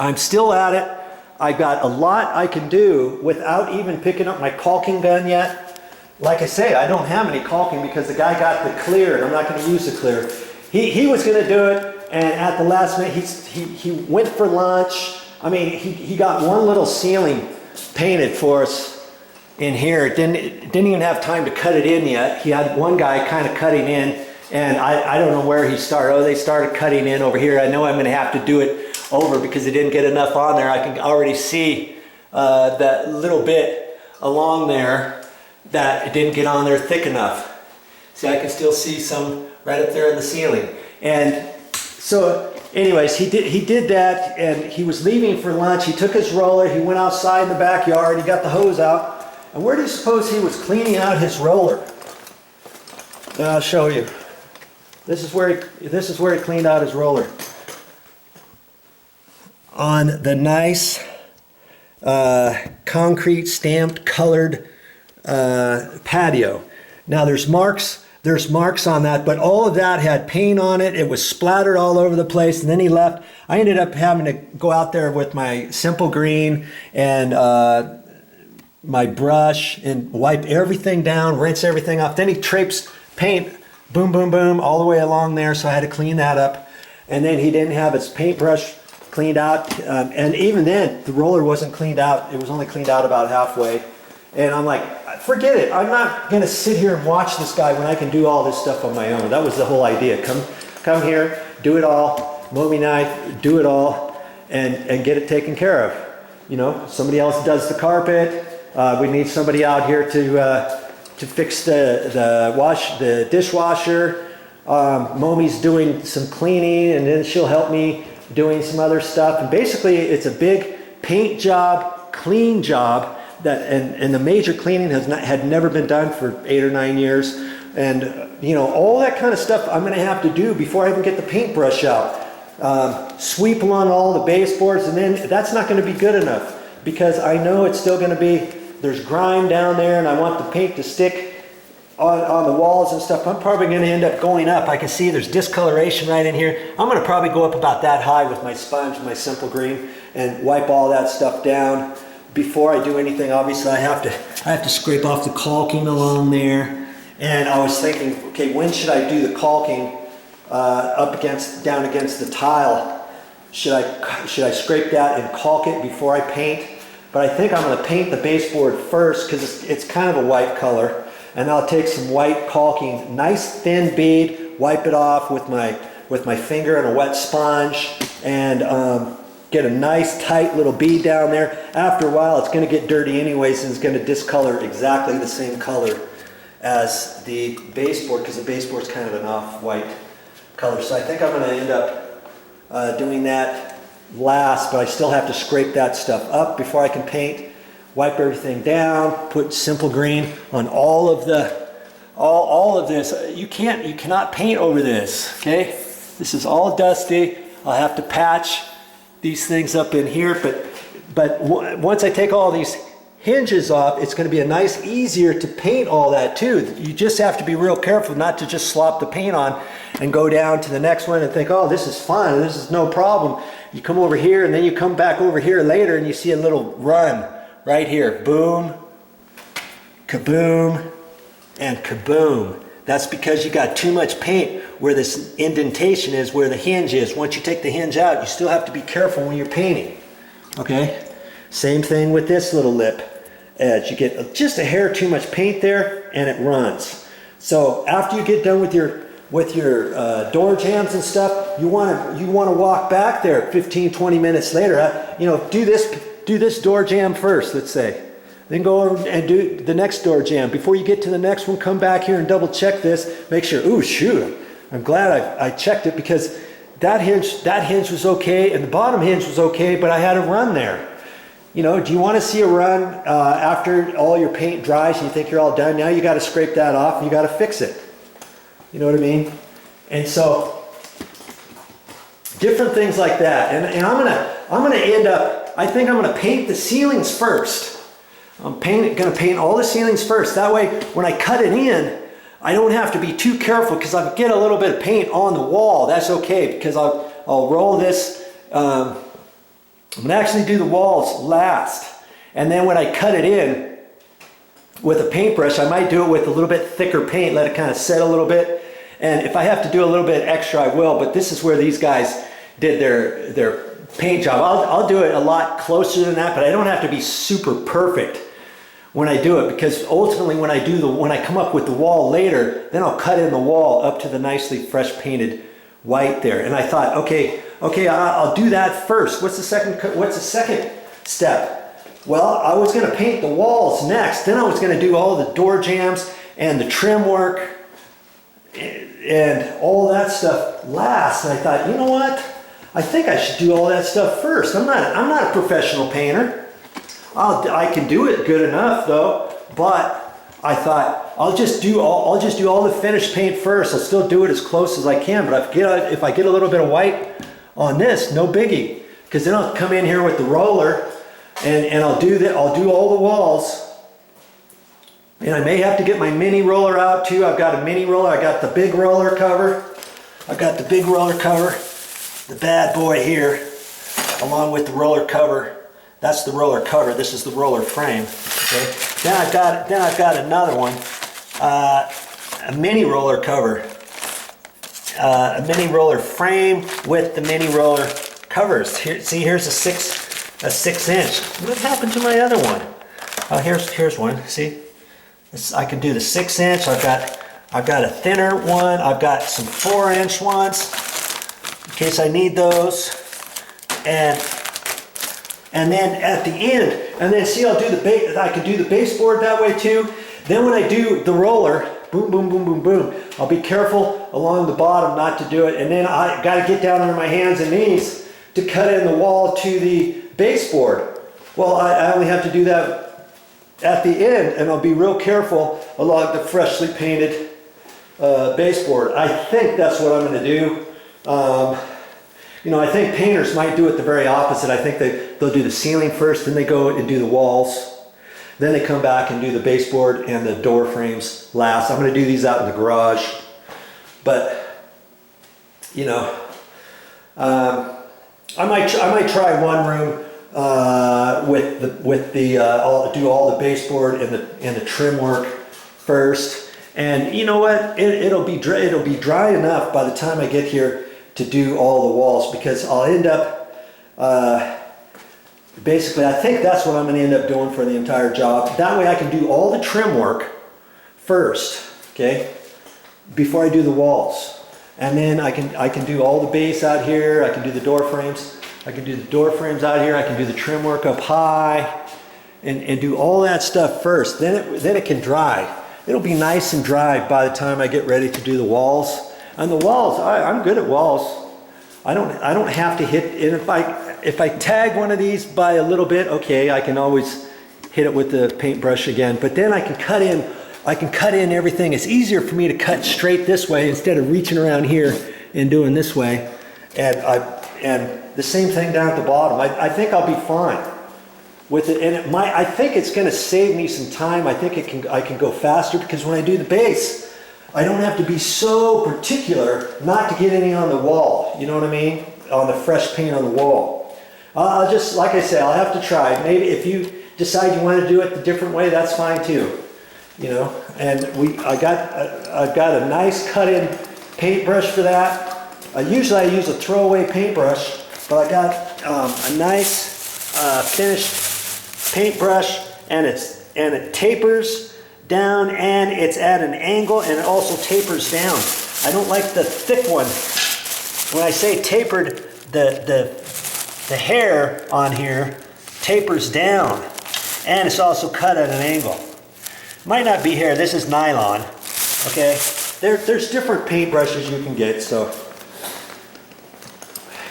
I'm still at it. I got a lot I can do without even picking up my caulking gun yet. Like I say, I don't have any caulking because the guy got the clear and I'm not going to use the clear. He was going to do it, and at the last minute he went for lunch. I mean, he got one little ceiling painted for us in here. Didn't even have time to cut it in yet. He had one guy kind of cutting in, and I don't know where he started. Oh, they started cutting in over here. I know I'm going to have to do it over because it didn't get enough on there. I can already see that little bit along there that it didn't get on there thick enough. See, I can still see some right up there in the ceiling. And so anyways, he did that, and he was leaving for lunch. He took his roller, he went outside in the backyard, he got the hose out. And where do you suppose he was cleaning out his roller? I'll show you. This is where he cleaned out his roller. On the nice concrete stamped colored patio. Now there's marks on that, but all of that had paint on it. It was splattered all over the place, and then he left. I ended up having to go out there with my simple green and my brush and wipe everything down, rinse everything off. Then he traipsed paint, boom, boom, boom, all the way along there, so I had to clean that up. And then he didn't have his paintbrush cleaned out, and even then the roller wasn't cleaned out. It was only cleaned out about halfway, and I'm like, forget it, I'm not gonna sit here and watch this guy when I can do all this stuff on my own. That was the whole idea. Come here, do it all, mow me knife, do it all, and get it taken care of. You know, somebody else does the carpet. We need somebody out here to fix the dishwasher. Momi's doing some cleaning, and then she'll help me doing some other stuff. And basically it's a big paint job, clean job, and the major cleaning had never been done for 8 or 9 years. And you know, all that kind of stuff I'm going to have to do before I even get the paintbrush out. Sweep along all the baseboards, and then that's not going to be good enough because I know it's still going to be, there's grime down there, and I want the paint to stick on the walls and stuff. I'm probably going to end up going up. I can see there's discoloration right in here. I'm going to probably go up about that high with my sponge, my simple green, and wipe all that stuff down. Before I do anything, obviously I have to scrape off the caulking along there. And I was thinking, okay, when should I do the caulking down against the tile? Should I scrape that and caulk it before I paint? But I think I'm going to paint the baseboard first because it's kind of a white color. And I'll take some white caulking, nice thin bead, wipe it off with my finger and a wet sponge, and get a nice tight little bead down there. After a while, it's going to get dirty anyways, and it's going to discolor exactly the same color as the baseboard because the baseboard's kind of an off-white color. So I think I'm going to end up doing that last, but I still have to scrape that stuff up before I can paint. Wipe everything down, put simple green on all of this. You cannot paint over this, okay? This is all dusty. I'll have to patch these things up in here, but once I take all these hinges off, it's going to be easier to paint all that too. You just have to be real careful not to just slop the paint on and go down to the next one and think, oh, this is fun, this is no problem. You come over here and then you come back over here later and you see a little run right here. Boom, kaboom, and kaboom. That's because you got too much paint where this indentation is, where the hinge is. Once you take the hinge out, you still have to be careful when you're painting. Okay? Same thing with this little lip edge. You get just a hair too much paint there and it runs. So after you get done with your door jambs and stuff, you want to walk back there 15-20 minutes later. You know, do this door jamb first, let's say. Then go over and do the next door jamb. Before you get to the next one, come back here and double check this. Make sure, ooh, shoot, I'm glad I checked it because that hinge was okay and the bottom hinge was okay, but I had a run there. You know, do you want to see a run after all your paint dries and you think you're all done? Now you got to scrape that off and you got to fix it. You know what I mean? And so, different things like that. And I'm gonna end up, I think I'm gonna paint the ceilings first. I'm gonna paint all the ceilings first. That way, when I cut it in, I don't have to be too careful because I get a little bit of paint on the wall. That's okay because I'll roll this I'm gonna actually do the walls last. And then when I cut it in with a paintbrush, I might do it with a little bit thicker paint, let it kind of set a little bit. And if I have to do a little bit extra, I will, but this is where these guys did their paint job. I'll do it a lot closer than that, but I don't have to be super perfect when I do it, because ultimately when I come up with the wall later, then I'll cut in the wall up to the nicely fresh painted white there. And I thought, okay, I'll do that first. What's the second step? Well, I was gonna paint the walls next, then I was gonna do all the door jambs and the trim work and all that stuff last. And I thought, you know what? I think I should do all that stuff first. I'm not a professional painter. I can do it good enough though, but I thought I'll just do all the finished paint first. I'll still do it as close as I can, but if I get a little bit of white on this, no biggie, because then I'll come in here with the roller and I'll do all the walls. And I may have to get my mini roller out too. I've got a mini roller. I got the big roller cover. The bad boy here, along with the roller cover. That's the roller cover. This is the roller frame. Okay. Then I've got another one, a mini roller cover, a mini roller frame with the mini roller covers. Here, see, here's a 6 inch. What happened to my other one? Oh, here's one. See, I can do the 6 inch. I've got a thinner one. I've got some 4 inch ones in case I need those, and then at the end, and then see, I can do the baseboard that way too. Then when I do the roller, boom, boom, boom, boom, boom, I'll be careful along the bottom not to do it. And then I got to get down on my hands and knees to cut in the wall to the baseboard. Well, I only have to do that at the end, and I'll be real careful along the freshly painted baseboard. I think that's what I'm going to do. You know, I think painters might do it the very opposite. I think they'll do the ceiling first, then they go and do the walls. Then they come back and do the baseboard and the door frames last. I'm going to do these out in the garage. But, you know, I might try one room I'll do all the baseboard and the trim work first. And you know what? It'll be dry enough by the time I get here to do all the walls, because I'll end up, basically I think that's what I'm going to end up doing for the entire job. That way I can do all the trim work first, okay, before I do the walls. And then I can do all the base out here, I can do the door frames, I can do the door frames out here, I can do the trim work up high, and do all that stuff first. Then it can dry. It'll be nice and dry by the time I get ready to do the walls. And the walls, I'm good at walls. I don't have to hit, and if I tag one of these by a little bit, okay, I can always hit it with the paintbrush again. But then I can cut in everything. It's easier for me to cut straight this way instead of reaching around here and doing this way. And the same thing down at the bottom. I think I'll be fine with it, and I think it's going to save me some time. I think I can go faster, because when I do the base, I don't have to be so particular not to get any on the wall. You know what I mean? On the fresh paint on the wall. I'll just, like I said, I'll have to try. Maybe if you decide you want to do it the different way, that's fine too. You know, and I've got a nice cut-in paintbrush for that. Usually I use a throwaway paintbrush, but I got a nice finished paintbrush, and it tapers down, and it's at an angle, and it also tapers down. I don't like the thick one. When I say tapered, the hair on here tapers down, and it's also cut at an angle. Might not be hair, this is nylon, okay? There's different paintbrushes you can get, so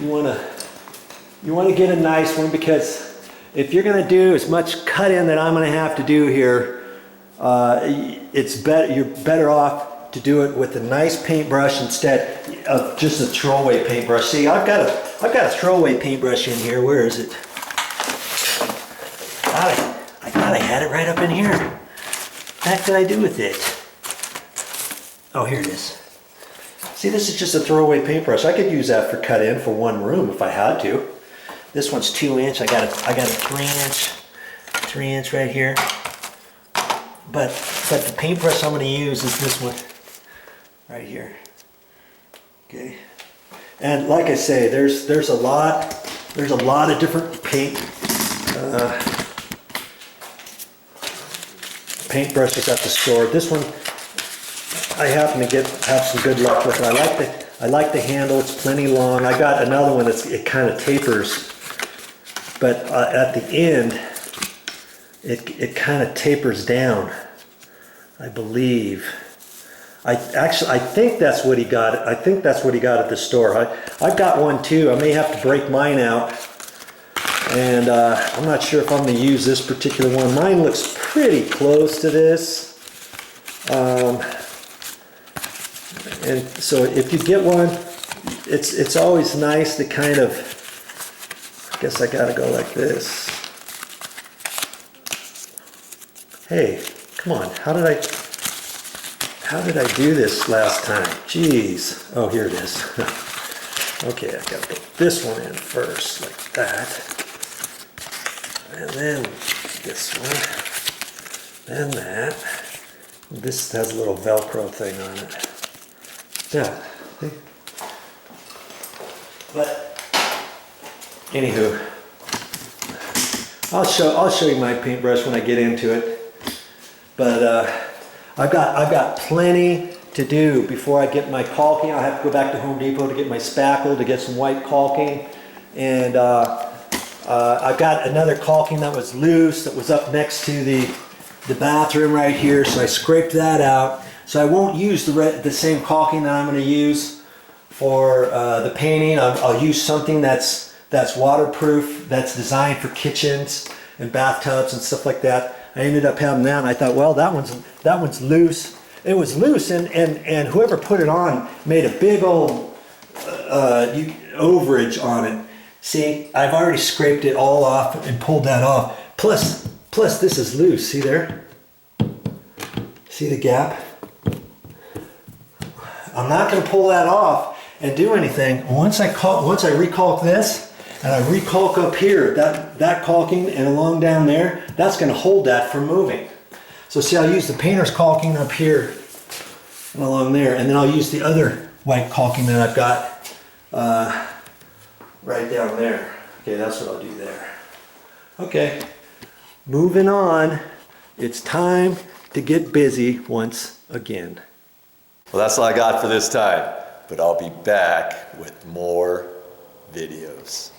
you wanna get a nice one, because if you're gonna do as much cut in that I'm gonna have to do here, you're better off to do it with a nice paintbrush instead of just a throwaway paintbrush. See, I've got a throwaway paintbrush in here. Where is it? I thought I had it right up in here. What the heck did I do with it? Oh, here it is. See, this is just a throwaway paintbrush. I could use that for cut in for one room if I had to. This one's 2-inch. I got a 3-inch right here. But the paintbrush I'm going to use is this one right here. Okay. And like I say, there's a lot of different paintbrushes at the store. This one I happen to have some good luck with. I like the handle. It's plenty long. I got another one it kind of tapers, but at the end it kind of tapers down, I believe. I think that's what he got. I think that's what he got at the store. I've got one too. I may have to break mine out, and I'm not sure if I'm going to use this particular one. Mine looks pretty close to this, and so if you get one, it's always nice to kind of. I guess I got to go like this. Hey, come on! How did I do this last time? Jeez. Oh, here it is. Okay, I gotta put this one in first, like that. And then this one. Then that. This has a little Velcro thing on it. Yeah. See? But anywho, I'll show you my paintbrush when I get into it. But I've got plenty to do before I get my caulking. I'll have to go back to Home Depot to get my spackle, to get some white caulking. And I've got another caulking that was loose, that was up next to the bathroom right here. So I scraped that out. So I won't use the same caulking that I'm going to use for the painting. I'll use something that's waterproof, that's designed for kitchens and bathtubs and stuff like that. I ended up having that, and I thought, well, that one's loose. It was loose, and whoever put it on made a big old overage on it. See, I've already scraped it all off and pulled that off. Plus this is loose. See there? See the gap? I'm not going to pull that off and do anything. Once I recaulk this, and I recaulk up here, that caulking and along down there, that's going to hold that from moving. So see, I'll use the painter's caulking up here and along there, and then I'll use the other white caulking that I've got right down there. Okay, that's what I'll do there. Okay, moving on. It's time to get busy once again. Well, that's all I got for this time, but I'll be back with more videos.